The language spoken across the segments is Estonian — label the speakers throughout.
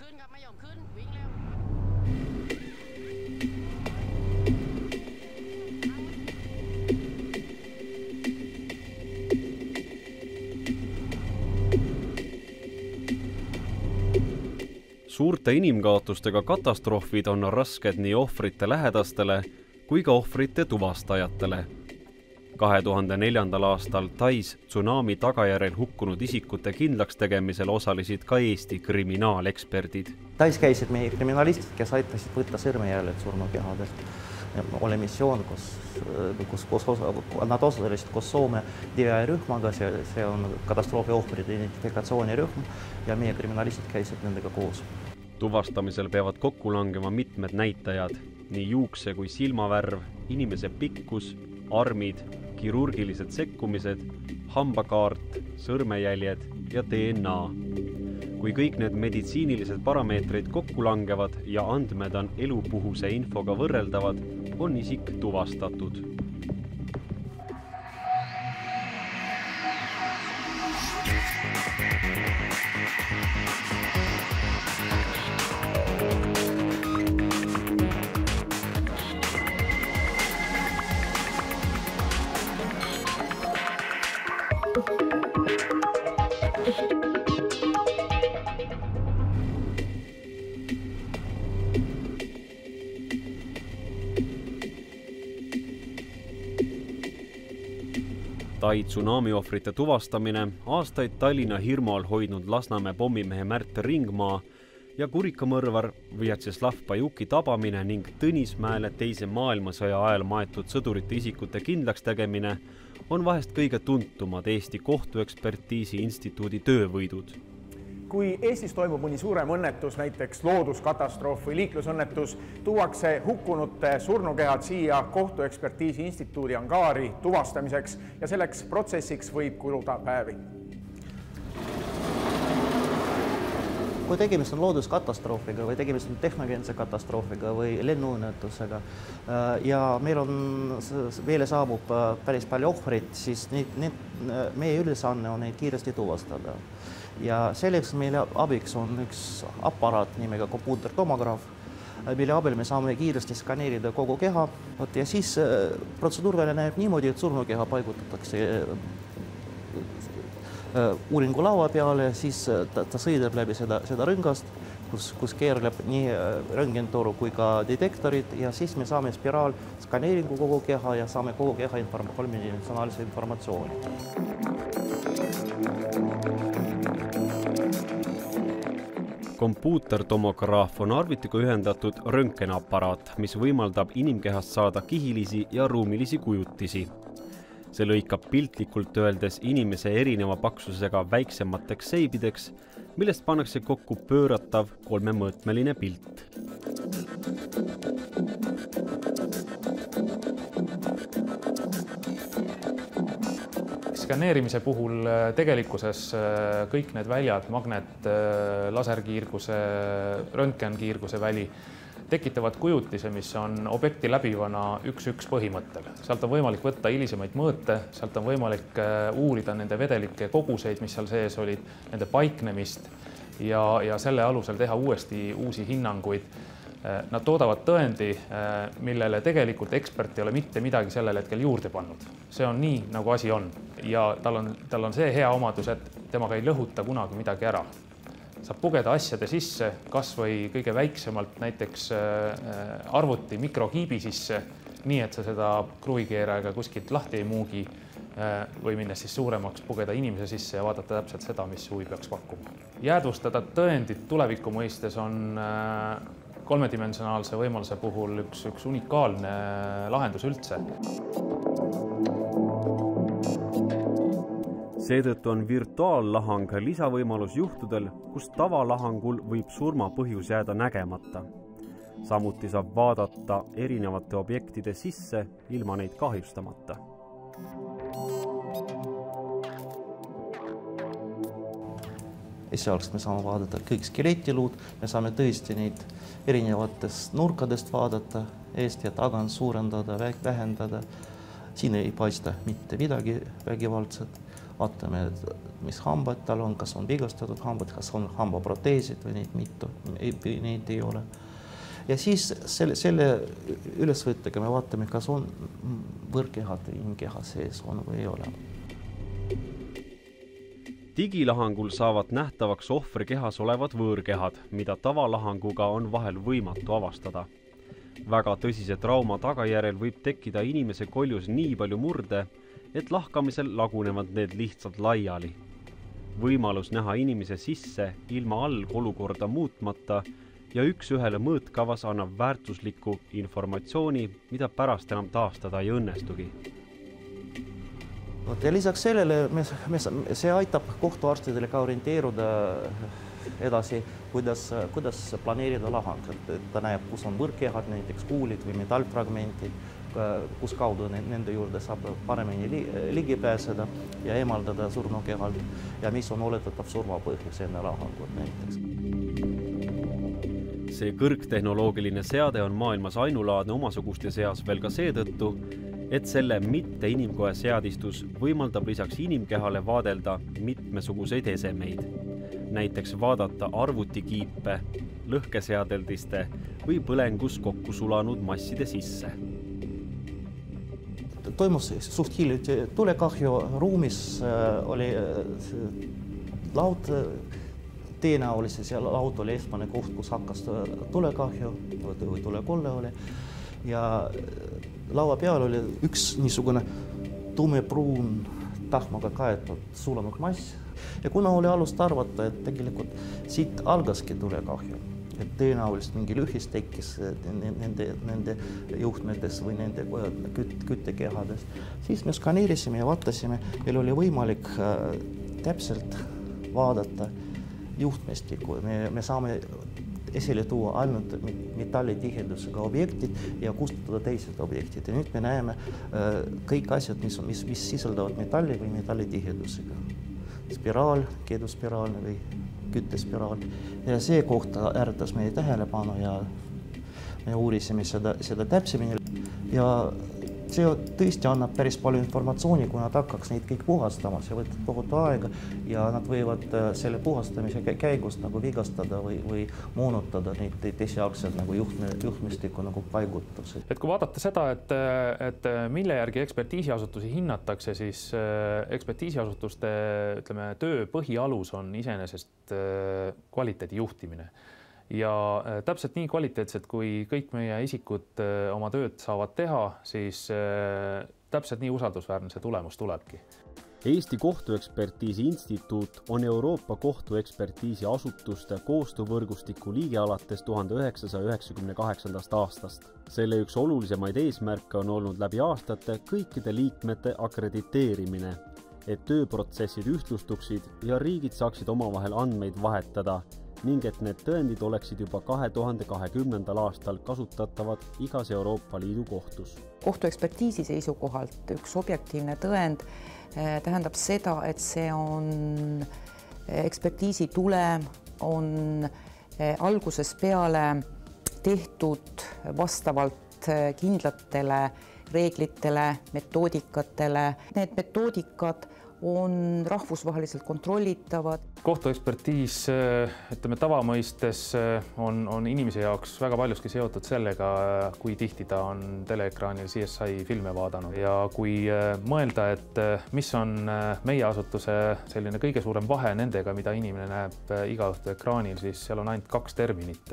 Speaker 1: ขึ้นครับไม่ยอมขึ้นวิ่งเร็ว
Speaker 2: Suurte inimkaotustega katastroofid on rasked nii ohvrite lähedastele kui ka ohvrite tuvastajatele. 2004. aastal Tais tsunami tagajärjel hukkunud isikute kindlaks tegemisel osalesid ka Eesti kriminaaleksperdid.
Speaker 3: Tais käisid meie kriminalistid, kes aitasid võtta sõrmejäljed surnukehadelt. Oli missioon, kus nad osalesid koos Soome DI-rühmaga, see on katastroofi ohvrite identifikatsioonirühm ja meie kriminalistid käisid nendega koos.
Speaker 2: Tuvastamisel peavad kokku langema mitmed näitajad, nii juukse kui silmavärv, inimese pikkus, armid, kirurgilised sekkumised, hambakaart, sõrmejäljed ja DNA. Kui kõik need meditsiinilised parameetrid kokku langevad ja andmed on elupuhuse infoga võrreldavad, on isik tuvastatud. Tai tsunami ohvrite tuvastamine, aastaid Tallinna hirmu all hoidnud Lasnamäe pommimehe Märt Ringmaa ja kurikamõrvar Vjatšeslav Pajuki tabamine ning Tõnismäele teise maailmasõja ajal maetud sõdurite isikute kindlaks tegemine on vahest kõige tuntumad Eesti Kohtuekspertiisi Instituudi töövõidud.
Speaker 4: Kui Eestis toimub mõni suurem õnnetus, näiteks looduskatastroof või liiklusõnnetus, tuuakse hukkunute surnukehad siia Kohtuekspertiisi Instituudi angaari tuvastamiseks ja selleks protsessiks võib kuluda päevi.
Speaker 3: Kui tegemist on looduskatastroofiga või tegemist on tehnogeense katastroofiga või lennuõnnetusega ja meil meile saabub päris palju ohvrid, siis meie ülesanne on neid kiiresti tuvastada. Ja selleks meile abiks on üks aparaat nimega kompuutertomograaf, mille abil me saame kiiresti skaneerida kogu keha. Ja siis protseduur välja näeb niimoodi, et surnukeha paigutatakse uuringulaua peale, siis ta sõidab läbi seda rõngast, kus keerleb nii röntgentoru kui ka detektorid ja siis me saame spiraal skaneeringu kogu keha ja saame kogu keha kolmedimensionaalse informatsiooni.
Speaker 2: Kompuutertomograaf on arvutiga ühendatud röntgenaparaat, mis võimaldab inimkehast saada kihilisi ja ruumilisi kujutisi. See lõikab piltlikult öeldes inimese erineva paksusega väiksemateks seibideks, millest pannakse kokku pööratav kolmemõõtmeline pilt.
Speaker 5: Skaneerimise puhul tegelikkuses kõik need väljad, magnet, laserkiirguse, röntgenkiirguse väli tekitavad kujutise, mis on objekti läbivana 1-1 põhimõttel. Sealt on võimalik võtta hilisemaid mõõte, sealt on võimalik uurida nende vedelike koguseid, mis seal sees olid, nende paiknemist ja selle alusel teha uusi hinnanguid. Nad toodavad tõendi, millele tegelikult ekspert ei ole mitte midagi sellel hetkel juurde pannud. See on nii, nagu asi on. Ja tal on see hea omadus, et temaga ei lõhuta kunagi midagi ära. Saab pugeda asjade sisse, kas või kõige väiksemalt näiteks arvuti mikrokiibi sisse, nii et sa seda kruvikeerajaga kuskilt lahti ei muugi või minnes siis suuremaks pugeda inimese sisse ja vaadata täpselt seda, mis huvi peaks pakkuma. Jäädvustada tõendid tuleviku mõistes on kolmedimensionaalse võimaluse puhul üks unikaalne lahendus üldse.
Speaker 2: Seetõttu on virtuaallahang lisavõimalus juhtudel, kus tavalahangul võib surma põhjus jääda nägemata. Samuti saab vaadata erinevate objektide sisse ilma neid kahjustamata.
Speaker 3: Esialgselt me saame vaadata kõik skeletiluud, me saame tõesti neid erinevatest nurkadest vaadata, eest ja tagant suurendada, vähendada. Siin ei paista mitte midagi vägivaldset, vaatame, mis hambad tal on, kas on vigastatud hambad, kas on hambaproteesid või neid mitu, neid ei ole. Ja siis selle ülesvõttega me vaatame, kas on võõrkehad inimkeha sees on või ei ole.
Speaker 2: Digilahangul saavad nähtavaks ohvri kehas olevad võõrkehad, mida tavalahanguga on vahel võimatu avastada. Väga tõsise trauma tagajärjel võib tekkida inimese koljus nii palju murde, et lahkamisel lagunevad need lihtsalt laiali. Võimalus näha inimese sisse ilma algolukorda muutmata ja üks-ühele mõõtkavas annab väärtuslikku informatsiooni, mida pärast enam taastada ei õnnestugi.
Speaker 3: Ja lisaks sellele see aitab kohtuarstidele ka orienteeruda edasi, kuidas planeerida lahang. Ta näeb, kus on võõrkehad, näiteks kuulid või metallfragmentid, kus kaudu nende juurde saab paremini ligi pääseda ja eemaldada surnukehalt ja mis on oletatav surmapõhjus enne lahangut näiteks.
Speaker 2: See kõrgtehnoloogiline seade on maailmas ainulaadne omasuguste seas veel ka seetõttu, et selle mitte inimkoe seadistus võimaldab lisaks inimkehale vaadelda mitmesuguseid esemeid. Näiteks vaadata arvutikiipe, lõhkeseadeldiste või põlengus kokku sulanud masside sisse.
Speaker 3: Toimus suht hiljuti tulekahju, ruumis oli laud, tõenäoliselt seal laud oli esmane koht, kus hakkas tulekahju või tulekolle oli ja laua peal oli üks niisugune tumepruun tahmaga kaetud sulanud mass ja kuna oli alust arvata, et tegelikult siit algaski tulekahju, et tõenäoliselt mingi lühis tekkis nende juhtmetes või nende küttekehades, siis me skaneerisime ja vaatasime, meil oli võimalik täpselt vaadata juhtmestikku. Me saame esile tuua ainult metallitihedusega objektid ja kustutada teised objektid. Ja nüüd me näeme kõik asjad, mis sisaldavad metalli või metallitihedusega. Spiraal, keeduspiraal või küttespiraal. Ja see kohta ärtas meie tähelepanu ja me uurisime seda täpsemini. Ja see tõesti annab päris palju informatsiooni, kui nad hakkaks neid kõik puhastama. See võtab tohutu aega ja nad võivad selle puhastamise käigus nagu vigastada või moonutada neid esialgselt nagu juhtmestiku nagu paigutusi.
Speaker 5: Et kui vaadata seda, et mille järgi ekspertiisiasutusi hinnatakse, siis ekspertiisiasutuste töö põhialus on iseenesest kvaliteedi juhtimine. Ja täpselt nii kvaliteetselt, kui kõik meie isikud oma tööd saavad teha, siis täpselt nii usaldusväärne see tulemus tulebki.
Speaker 2: Eesti Kohtuekspertiisi Instituut on Euroopa kohtuekspertiisi asutuste koostöövõrgustiku liige alates 1998. aastast. Selle üks olulisemaid eesmärke on olnud läbi aastate kõikide liikmete akrediteerimine, et tööprotsessid ühtlustuksid ja riigid saaksid omavahel andmeid vahetada ning et need tõendid oleksid juba 2020. aastal kasutatavad igas Euroopa Liidu kohtus.
Speaker 6: Kohtuekspertiisi seisukohalt üks objektiivne tõend tähendab seda, et see on ekspertiisi tulem, on algusest peale tehtud vastavalt kindlatele reeglitele, metoodikatele. Need metoodikad on rahvusvaheliselt kontrollitavad.
Speaker 5: Kohtuekspertiis, tavamõistes on inimese jaoks väga paljuski seotud sellega, kui tihti ta on teleekraanil CSI filme vaadanud. Ja kui mõelda, et mis on meie asutuse selline kõige suurem vahe nendega, mida inimene näeb iga õhtu ekraanil, siis seal on ainult kaks terminit.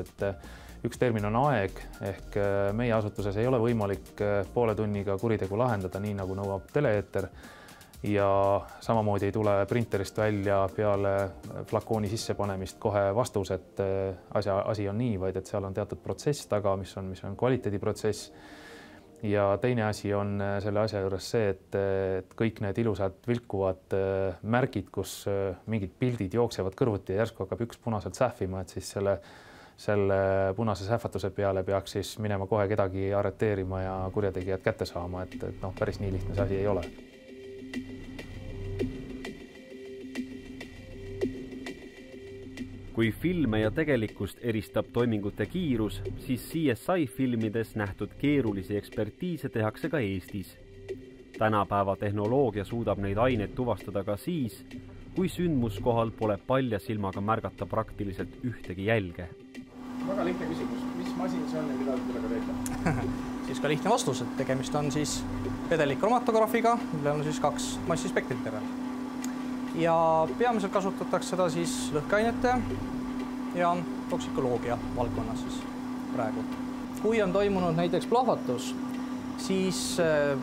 Speaker 5: Üks termin on aeg, ehk meie asutuses ei ole võimalik poole tunniga kuritegu lahendada, nii nagu nõuab teleeeter. Ja samamoodi ei tule printerist välja peale flakooni sissepanemist kohe vastus, et asi on nii, vaid et seal on teatud protsess taga, mis on kvaliteediprotsess. Ja teine asi on selle asja juures see, et kõik need ilusad vilkuvad märgid, kus mingid pildid jooksevad kõrvuti ja järsku hakkab üks punaselt sähvima, et siis selle punase sähvatuse peale peaks siis minema kohe kedagi arreteerima ja kurjategijad kätte saama, et päris nii lihtne see asi ei ole.
Speaker 2: Kui filme ja tegelikkust eristab toimingute kiirus, siis CSI filmides nähtud keerulisi ekspertiise tehakse ka Eestis. Tänapäeva tehnoloogia suudab neid aineid tuvastada ka siis, kui sündmuskohal pole palja silmaga märgata praktiliselt ühtegi jälge.
Speaker 4: Väga lihtne küsimus, mis masin see on ja mida te sellega teete?
Speaker 7: Siis ka lihtne vastus, et tegemist on siis vedelikromatograafiga, millel on siis 2 massispektriterä. Ja peamiselt kasutatakse seda siis lõhkeainete ja toksikoloogia valdkonnas siis praegu. Kui on toimunud näiteks plahvatus, siis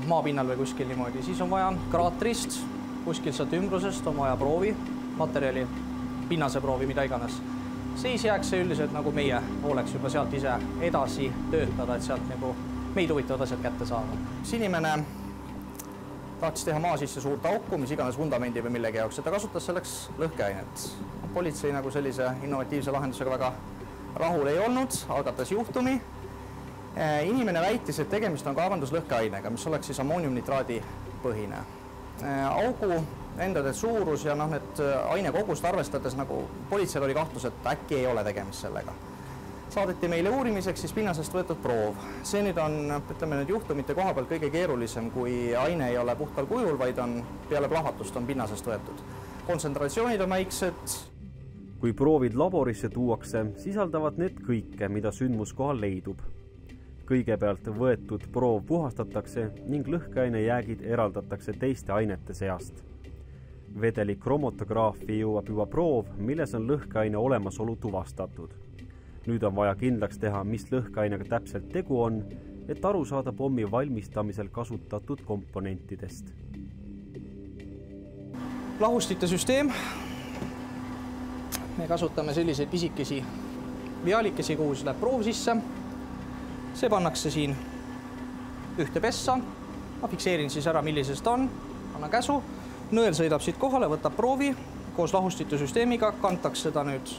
Speaker 7: maapinnal või kuskil niimoodi, siis on vaja kraatrist, kuskil sealt ümbrusest on vaja proovi, materjali, pinnase proovi, mida iganes. Siis jääks see üldiselt nagu meie oleks juba sealt ise edasi töötada, et sealt nagu meid huvitavad asjad kätte saada. Siis inimene tahtis teha maa sisse suurt auku, mis iganes vundamendi või millegi jaoks, et ta kasutas selleks lõhkeainet. Politsei nagu sellise innovatiivse lahendusega väga rahul ei olnud, algatas juhtumi. Inimene väitis, et tegemist on kaevanduslõhkeainega, mis oleks siis ammooniumnitraadi põhine. Augu endade suurus ja need ainekogust arvestades nagu politseil oli kahtlus, et äkki ei ole tegemist sellega. Saadeti meile uurimiseks siis pinnasest võetud proov. See nüüd on, ütleme nüüd juhtumite koha pealt kõige keerulisem, kui aine ei ole puhtal kujul, vaid on peale plahvatust on pinnasest võetud. Kontsentratsioonid on väiksed.
Speaker 2: Kui proovid laborisse tuuakse, sisaldavad need kõike, mida sündmuskohal leidub. Kõigepealt võetud proov puhastatakse ning lõhkeaine jäägid eraldatakse teiste ainete seast. Vedelikromatograafi jõuab juba proov, milles on lõhkeaine olemasolu tuvastatud. Nüüd on vaja kindlaks teha, mis lõhkeainega täpselt tegu on, et aru saada pommi valmistamisel kasutatud komponentidest.
Speaker 7: Lahustite süsteem. Me kasutame selliseid pisikesi vialikesi, kuhu läheb proov sisse. See pannakse siin ühte pessa. Ma fikseerin siis ära, millisest on. Annan käsu. Nõel sõidab siit kohale, võtab proovi. Koos lahustite süsteemiga kantakse seda nüüd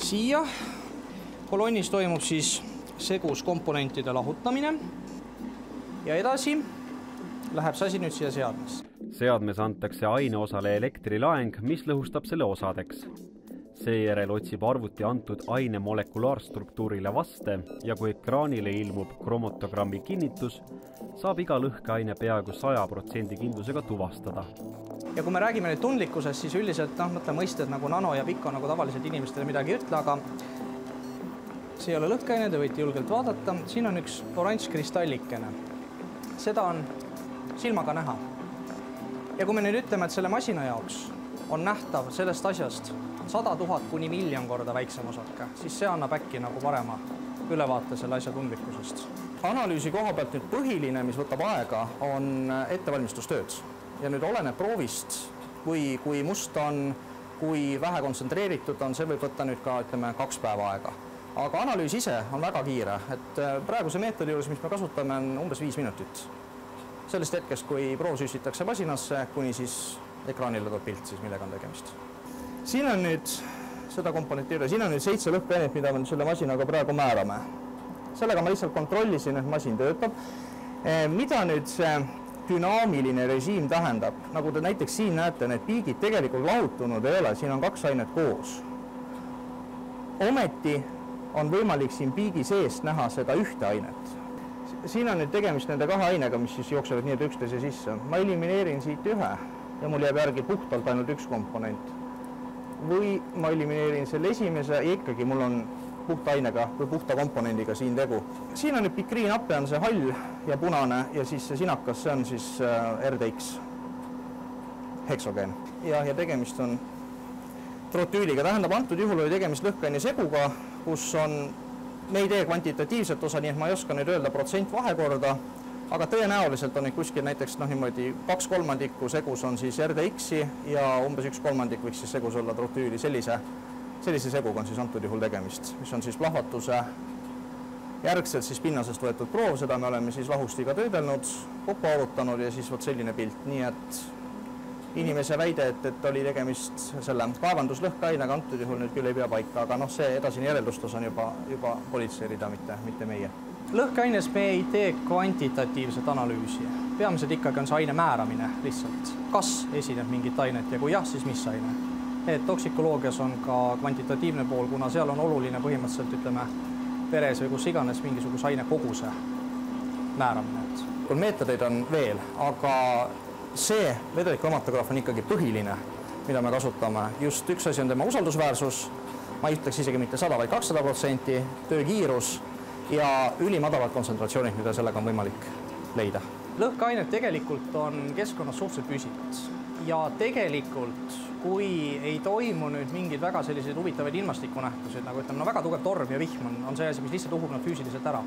Speaker 7: siia. Kolonnis toimub siis segus komponentide lahutamine. Ja edasi läheb see asi nüüd siia seadmesse.
Speaker 2: Seadmes antakse aineosale elektrilaeng, mis lõhustab selle osadeks. Seejärel otsib arvuti antud aine molekulaarstruktuurile vaste ja kui ekraanile ilmub kromatogrammi kinnitus, saab iga lõhkeaine peaaegu 100% kindlusega tuvastada.
Speaker 7: Ja kui me räägime nüüd tundlikkusest, siis üldiselt mõtle mõisted nagu nano ja pikko nagu tavaliselt inimestele midagi ei ütle, aga see ei ole lõhkeaine, te võite julgelt vaadata. Siin on üks oranž kristallikene. Seda on silmaga näha. Ja kui me nüüd ütleme, et selle masina jaoks on nähtav sellest asjast 100 000 kuni miljon korda väiksem osake, siis see annab äkki nagu parema ülevaate selle asja tundlikkusest. Analüüsi koha pealt nüüd põhiline, mis võtab aega, on ettevalmistustööd. Ja nüüd oleneb proovist, kui must on, kui vähe kontsentreeritud on, see võib võtta nüüd ka 2 päeva aega. Aga analüüs ise on väga kiire, et praeguse meetodi juures, mis me kasutame, on umbes 5 minutit. Sellest hetkest, kui proov süstitakse masinasse, kuni siis ekraanile tuleb pilt, siis millega on tegemist. Siin on nüüd seda komponenti üle, siin on nüüd 7 lõhkeainet, mida me selle masinaga praegu määrame. Sellega ma lihtsalt kontrollisin, et masin töötab. Mida nüüd see dünaamiline režiim tähendab? Nagu te näiteks siin näete, need piigid tegelikult lahutunud ei ole, siin on 2 ainet koos. Ometi on võimalik siin piigi seest näha seda ühte ainet. Siin on nüüd tegemist nende 2 ainega, mis siis jooksevad nii, et üksteise sisse. Ma elimineerin siit ühe ja mul jääb järgi puhtalt ainult 1 komponent. Või ma elimineerin selle esimese ja ikkagi mul on puhta ainega või puhta komponendiga siin tegu. Siin on nüüd pikriinappe, on see hall ja punane ja siis see sinakas, see on siis RDX heksogeen. Ja tegemist on trotüüliga. Tähendab, antud juhul oli tegemist lõhkeaine seguga, kus on, me ei tee kvantitatiivset osa, nii et ma ei oska nüüd öelda protsent vahekorda, aga tõenäoliselt on neid kuskil näiteks niimoodi 2/3 segus on siis RDX-i ja umbes 1/3 võiks siis segus olla trotüüli. Sellise seguga on siis antud juhul tegemist, mis on siis plahvatuse järgselt siis pinnasest võetud proov, seda me oleme siis lahustiga töödelnud, kokku arutanud ja siis võt selline pilt, nii et inimese väide, et oli tegemist selle kaevanduslõhkeainega, antud juhul nüüd küll ei pea paika, aga see edasine järeldustus on juba politsei rida, mitte meie. Lõhkeaines me ei tee kvantitatiivset analüüsi. Peamiselt ikkagi on see aine määramine lihtsalt. Kas esineb mingit ainet ja kui jah, siis mis aine? Toksikoloogias on ka kvantitatiivne pool, kuna seal on oluline põhimõtteliselt, ütleme, veres või kus iganes mingisuguse aine koguse määramine. Meetodeid on veel, aga see vedeliku on ikkagi põhiline, mida me kasutame. Just üks asi on tema usaldusväärsus, ma ei ütleks isegi mitte 100, vaid 200%, töökiirus ja ülimadalad kontsentratsioonid, mida sellega on võimalik leida. Lõhkeained tegelikult on keskkonnas suhteliselt püsivad ja tegelikult, kui ei toimu nüüd mingeid väga selliseid huvitavaid ilmastikunähtusid, nagu ütleme, väga tugev torm ja vihm on see asi, mis lihtsalt uhub nad füüsiliselt ära,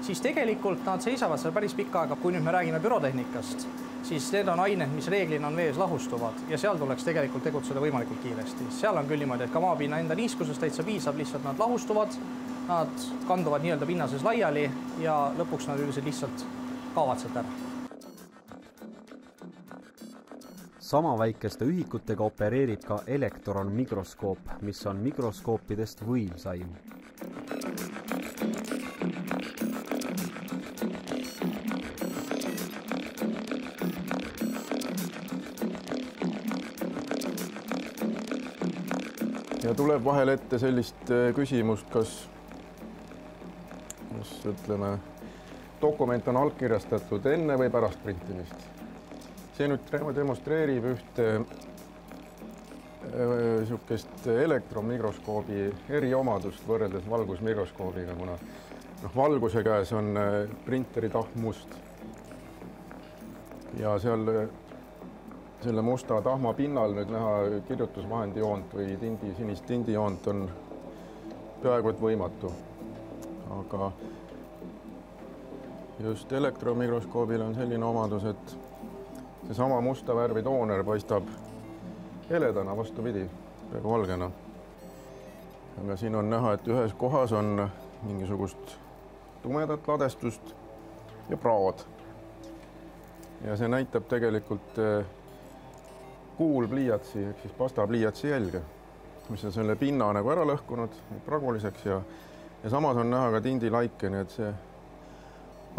Speaker 7: siis tegelikult nad seisavad seal päris pikka aega. Kui nüüd me räägime pürotehnikast, siis need on ained, mis reeglina on vees lahustuvad ja seal tuleks tegelikult tegutseda võimalikult kiiresti. Seal on küll niimoodi, et ka maapinna enda niiskusest täitsa piisab, lihtsalt nad lahustuvad, nad kanduvad nii-öelda pinnases laiali ja lõpuks nad üldiselt lihtsalt kaovad sealt ära.
Speaker 2: Sama väikeste ühikutega opereerib ka elektronmikroskoop, mis on mikroskoopidest võimsaim.
Speaker 8: Ja tuleb vahel ette sellist küsimust, kas ütleme, dokument on allkirjastatud enne või pärast printimist. See nüüd demonstreerib ühte niisugust elektronmikroskoobi eriomadust võrreldes valgusmikroskoobiga, kuna valguse käes on printeri tahm must. Ja seal selle musta tahma pinnal nüüd näha kirjutusvahendi joont või sinist tindijoont on peaaegu et võimatu. Aga just elektromikroskoobil on selline omadus, et seesama musta värvi tooner paistab heledana, vastupidi, peaaegu valgena. Aga siin on näha, et ühes kohas on mingisugust tumedat ladestust ja praod. Ja see näitab tegelikult kuulpliiatsi ehk siis pastapliiatsi jälge, mis on selle pinna nagu ära lõhkunud praguliseks ja samas on näha ka tindilaike, nii et see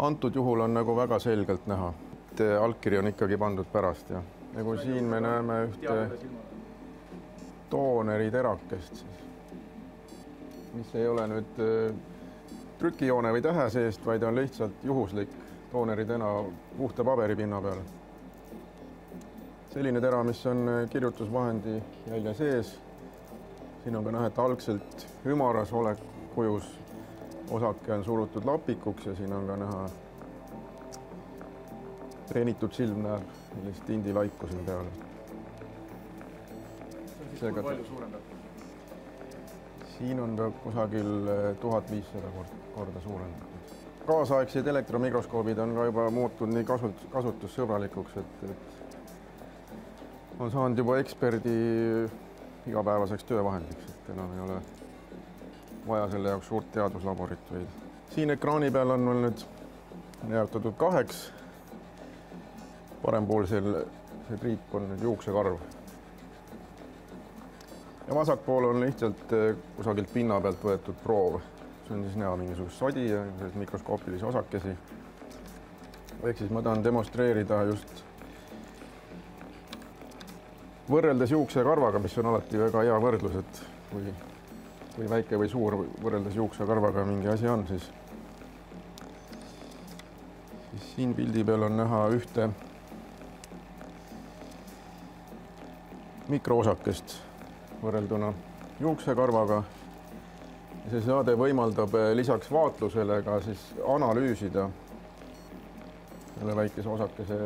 Speaker 8: antud juhul on nagu väga selgelt näha. Allkiri on ikkagi pandud pärast ja nagu siin me näeme ühte tooneri terakest, mis ei ole nüüd trükijoone või tähe seest, vaid on lihtsalt juhuslik tooneri tena puhta paberipinna peal. Selline tera, mis on kirjutusvahendi jälje sees. Siin on ka näha, et algselt ümaras olekujus osake on surutud lapikuks ja siin on ka näha treenitud silmnäärv, millest tindilaiku siin peale. See on palju suurendatud? Siin on ta kusagil 1500 korda suurendatud. Kaasaegsed elektromikroskoobid on ka juba muutunud nii kasutussõbralikuks, et on saanud juba eksperdi igapäevaseks töövahendiks, et enam ei ole vaja selle jaoks suurt teaduslaborit. Siin ekraani peal on meil nüüd jaotatud kaheks. Parempoolsel see triip on nüüd juuksekarv. Ja vasakpool on lihtsalt kusagilt pinna pealt võetud proov. See on siis näha mingisugust sodi ja mikroskoopilisi osakesi. Ehk siis ma tahan demonstreerida just võrreldes juuksekarvaga, mis on alati väga hea võrdlus, et kui väike või suur võrreldes juuksekarvaga mingi asi on, siis siin pildi peal on näha ühte mikroosakest võrrelduna juuksekarvaga. See saade võimaldab lisaks vaatlusele ka siis analüüsida selle väikese osakese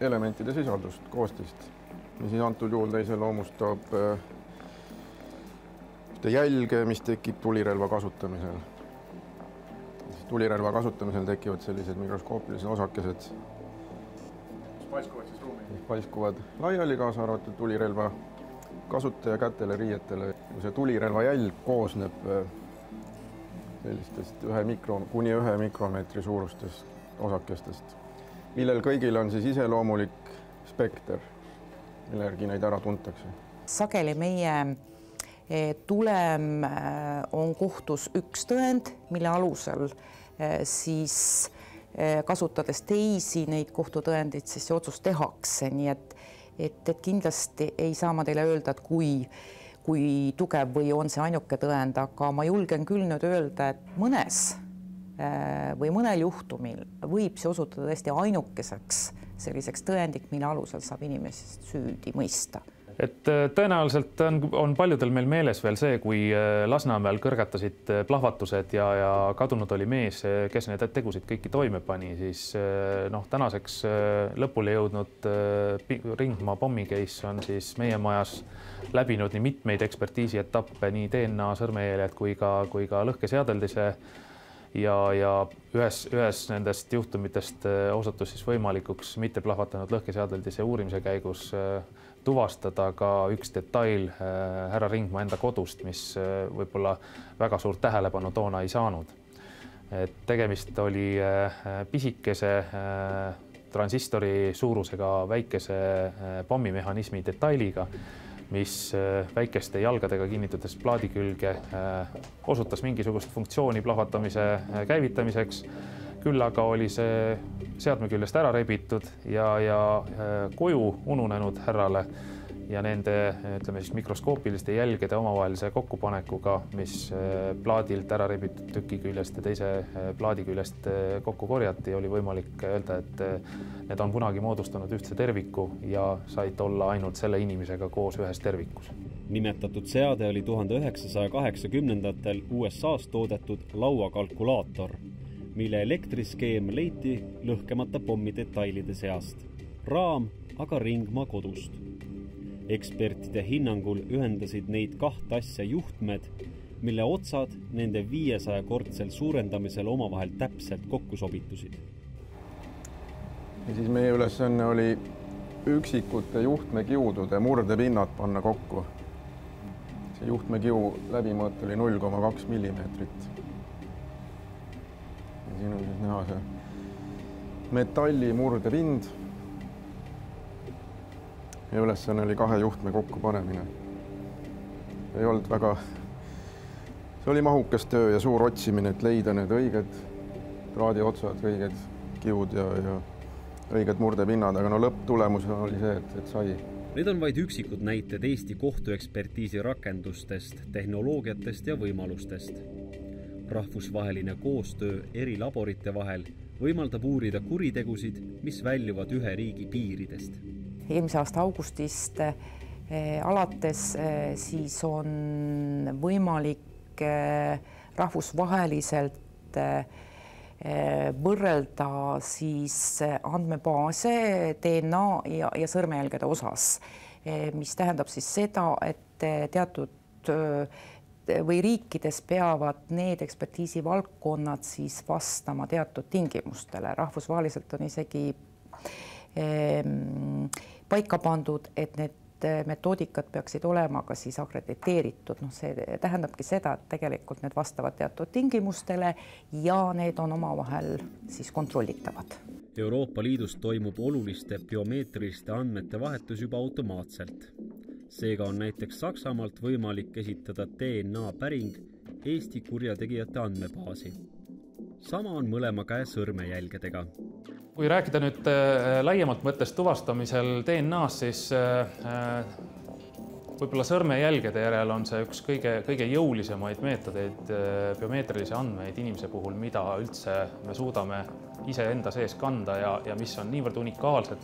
Speaker 8: elementide sisaldust, koostist, mis siis antud juhul iseloomustab jälge, mis tekib tulirelva kasutamisel. Tulirelva kasutamisel tekivad sellised mikroskoopilised osakesed, paiskuvad laiali, kaasa arvatud tulirelva kasutaja kätele, riietele. See tulirelva jälg koosneb sellistest kuni 1 mikromeetri suurustest osakestest, millel kõigil on siis iseloomulik spekter, mille järgi neid ära tuntakse.
Speaker 6: Sageli meie tulem on kohtus üks tõend, mille alusel siis kasutades teisi neid kohtutõendeid, siis see otsus tehakse, nii et kindlasti ei saa ma teile öelda, et kui tugev või on see ainuke tõend, aga ma julgen küll nüüd öelda, et mõnes või mõnel juhtumil võib see osutuda tõesti ainukeseks selliseks tõendik, mille alusel saab inimesest süüdi mõista.
Speaker 5: Et tõenäoliselt on paljudel meil meeles veel see, kui Lasnamäel kõrgatasid plahvatused ja kadunud oli mees, kes need tegusid kõiki toime pani, siis tänaseks lõpule jõudnud Ringmaa pommi case on siis meie majas läbinud nii mitmeid ekspertiisi etappe, nii DNA sõrmejäljed kui ka lõhkeseadeldise ja ühes nendest juhtumitest osutus siis võimalikuks mitte plahvatanud lõhkeseadeldise uurimise käigus tuvastada ka üks detail härra Ringmaa enda kodust, mis võib-olla väga suurt tähelepanu toona ei saanud. Et tegemist oli pisikese transistori suurusega väikese pommimehhanismi detailiga, mis väikeste jalgadega kinnitades plaadi külge osutas mingisugust funktsiooni plahvatamise käivitamiseks. Küll aga oli see seadme küljest ära rebitud ja koju ununenud härrale ja nende, ütleme siis mikroskoopiliste jälgede omavahelise kokkupanekuga, mis plaadilt ära rebitud tüki küljest ja teise plaadi küljest kokku korjati, oli võimalik öelda, et need on kunagi moodustanud ühtse terviku ja said olla ainult selle inimesega koos ühes tervikus.
Speaker 2: Nimetatud seade oli 1980-ndatel USA-s toodetud lauakalkulaator, mille elektriskeem leiti lõhkemata pommi detailide seast. Raam aga Ringmaa kodust. Ekspertide hinnangul ühendasid neid kahte asja juhtmed, mille otsad nende 500-kordsel suurendamisel omavahel täpselt kokku sobitusid.
Speaker 8: Ja siis meie ülesanne oli üksikute juhtmekiudude murdepinnad panna kokku. See juhtmekiu läbimõõt oli 0,2 millimeetrit. Siin on siis näha see metalli murdepind ja ülesanne oli 2 juhtme kokku panemine. Ei olnud väga, see oli mahukas töö ja suur otsimine, et leida need õiged traadiotsad, õiged kiud ja õiged murdepinnad, aga lõpptulemus oli see, et sai.
Speaker 2: Need on vaid üksikud näited Eesti kohtuekspertiisi rakendustest, tehnoloogiatest ja võimalustest. Rahvusvaheline koostöö eri laborite vahel võimaldab uurida kuritegusid, mis väljuvad ühe riigi piiridest.
Speaker 6: Eelmise aasta augustist alates siis on võimalik rahvusvaheliselt võrrelda siis andmebaase DNA ja sõrmejälgede osas, mis tähendab siis seda, et teatud või riikides peavad need ekspertiisi valdkonnad siis vastama teatud tingimustele. Rahvusvaheliselt on isegi paika pandud, et need metoodikad peaksid olema ka siis akrediteeritud. See tähendabki seda, et tegelikult need vastavad teatud tingimustele ja need on omavahel siis kontrollitavad.
Speaker 2: Euroopa Liidus toimub oluliste biomeetriliste andmete vahetus juba automaatselt. Seega on näiteks Saksamaalt võimalik esitada DNA päring Eesti kurjategijate andmebaasi. Sama on mõlema käe sõrmejälgedega.
Speaker 5: Kui rääkida nüüd laiemalt mõttes tuvastamisel DNA-s, siis võib-olla sõrmejälgede järel on see üks kõige jõulisemaid meetodeid biomeetrilisi andmeid inimese puhul, mida üldse me suudame iseenda sees kanda ja mis on niivõrd unikaalsed,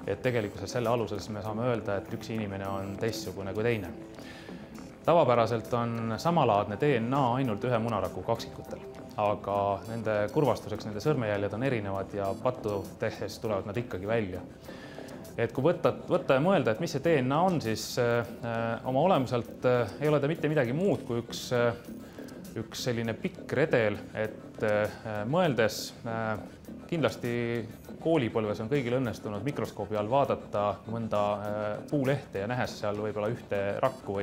Speaker 5: et tegelikkuses selle alusel me saame öelda, et üks inimene on teistsugune kui teine. Tavapäraselt on samalaadne DNA ainult ühe munaraku kaksikutel, aga nende kurvastuseks nende sõrmejäljed on erinevad ja pattu tehes tulevad nad ikkagi välja. Et kui võtta ja mõelda, et mis see DNA on, siis oma olemuselt ei ole ta mitte midagi muud kui üks selline pikk redel, et mõeldes kindlasti koolipõlves on kõigil õnnestunud mikroskoobi all vaadata mõnda puulehte ja nähes seal võib-olla ühte rakku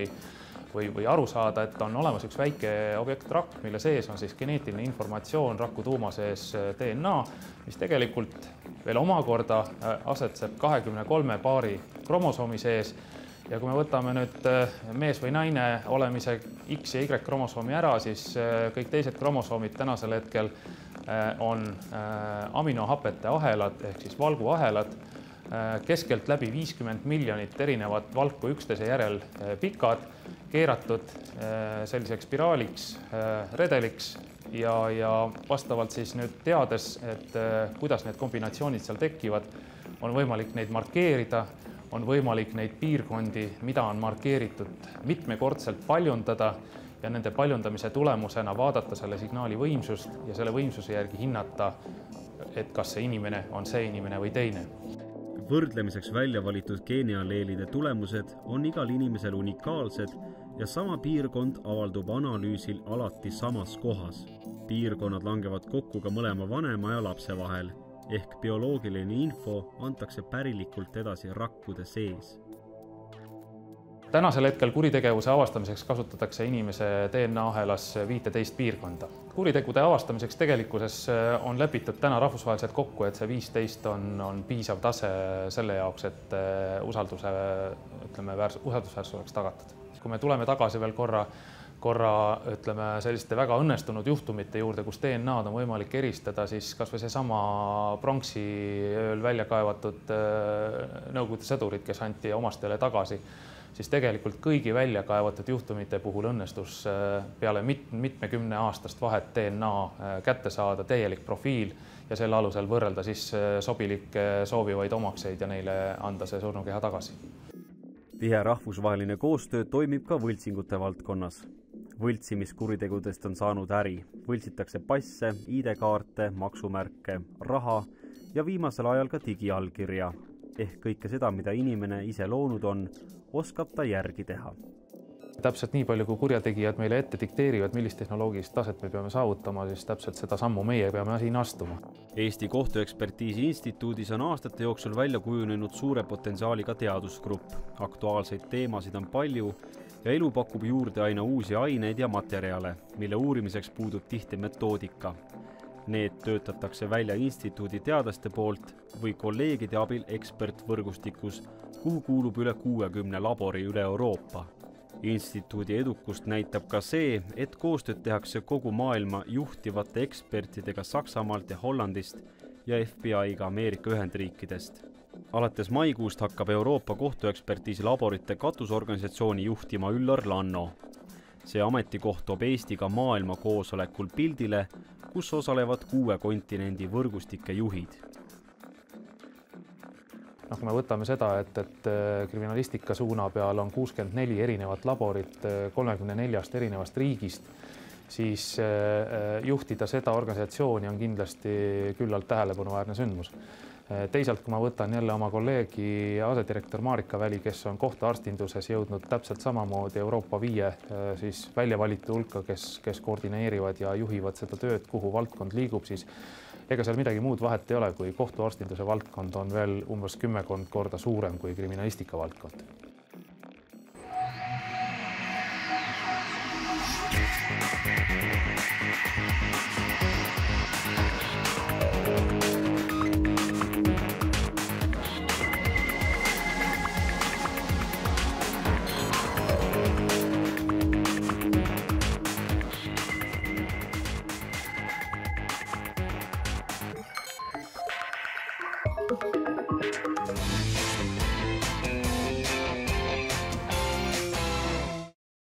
Speaker 5: või aru saada, et on olemas üks väike objekt rakk, mille sees on siis geneetiline informatsioon raku tuuma sees DNA, mis tegelikult veel omakorda asetseb 23 paari kromosoomi sees. Ja kui me võtame nüüd mees või naine olemise X ja Y kromosoomi ära, siis kõik teised kromosoomid tänasel hetkel on aminohapete ahelad ehk siis valguahelad, keskelt läbi 50 miljonit erinevat valku üksteise järel pikad keeratud selliseks spiraaliks, redeliks ja vastavalt siis nüüd teades, et kuidas need kombinatsioonid seal tekivad, on võimalik neid markeerida, on võimalik neid piirkondi, mida on markeeritud, mitmekordselt paljundada ja nende paljundamise tulemusena vaadata selle signaali võimsust ja selle võimsuse järgi hinnata, et kas see inimene on see inimene või teine.
Speaker 2: Võrdlemiseks välja valitud geenialleelide tulemused on igal inimesel unikaalsed ja sama piirkond avaldub analüüsil alati samas kohas. Piirkonnad langevad kokku ka mõlema vanema ja lapse vahel, ehk bioloogiline info antakse pärilikult edasi rakkude sees.
Speaker 5: Tänasel hetkel kuritegevuse avastamiseks kasutatakse inimese DNA-ahelas 15 piirkonda. Kuritegude avastamiseks tegelikkuses on lepitud täna rahvusvaheliselt kokku, et see 15 on piisav tase selle jaoks, et usaldusväärsus oleks tagatud. Kui me tuleme tagasi veel korra selliste väga õnnestunud juhtumite juurde, kus DNA-d on võimalik eristada, siis kas või seesama pronksi ööl välja kaevatud Nõukogude sõdurid, kes anti omastele tagasi, siis tegelikult kõigi välja kaevatud juhtumite puhul õnnestus peale mitmekümne aastast vahet DNA kätte saada, täielik profiil ja selle alusel võrrelda siis sobilikke soovivaid omakseid ja neile anda see surnukeha tagasi.
Speaker 2: Tihe rahvusvaheline koostöö toimib ka võltsingute valdkonnas. Võltsimisskuritegudest on saanud äri. Võltsitakse passe, ID-kaarte, maksumärke, raha ja viimasel ajal ka digiallkirja. Ehk kõike seda, mida inimene ise loonud on, oskab ta järgi teha.
Speaker 5: Täpselt nii palju, kui kurjategijad meile ette dikteerivad, millist tehnoloogilist taset me peame saavutama, siis täpselt seda sammu meie peame siin astuma.
Speaker 2: Eesti Kohtuekspertiisi Instituudis on aastate jooksul välja kujunenud suure potentsiaaliga teadusgrupp. Aktuaalseid teemasid on palju ja elu pakub juurde aina uusi aineid ja materjale, mille uurimiseks puudub tihti metoodika. Need töötatakse välja instituudi teadlaste poolt või kolleegide abil ekspertvõrgustikus, kuhu kuulub üle 60 labori üle Euroopa. Instituudi edukust näitab ka see, et koostööd tehakse kogu maailma juhtivate ekspertidega Saksamaalt ja Hollandist ja FBI-ga Ameerika Ühendriikidest. Alates maikuust hakkab Euroopa kohtuekspertiisi laborite katusorganisatsiooni juhtima Üllar Lanno. See ametikoht toob Eesti ka maailma koosolekul pildile, kus osalevad 6 kontinendi võrgustike juhid.
Speaker 5: Kui me võtame seda, et kriminalistika suuna peal on 64 erinevat laborit 34 erinevast riigist, siis juhtida seda organisatsiooni on kindlasti küllalt tähelepanuväärne sündmus. Teisalt, kui ma võtan jälle oma kolleegi asedirektor Marika Väli, kes on kohtuarstinduses jõudnud täpselt samamoodi Euroopa 5 siis väljavalitu hulka, kes koordineerivad ja juhivad seda tööd, kuhu valdkond liigub, siis ega seal midagi muud vahet ei ole, kui kohtuarstinduse valdkond on veel umbes 10 korda suurem kui kriminalistika valdkond.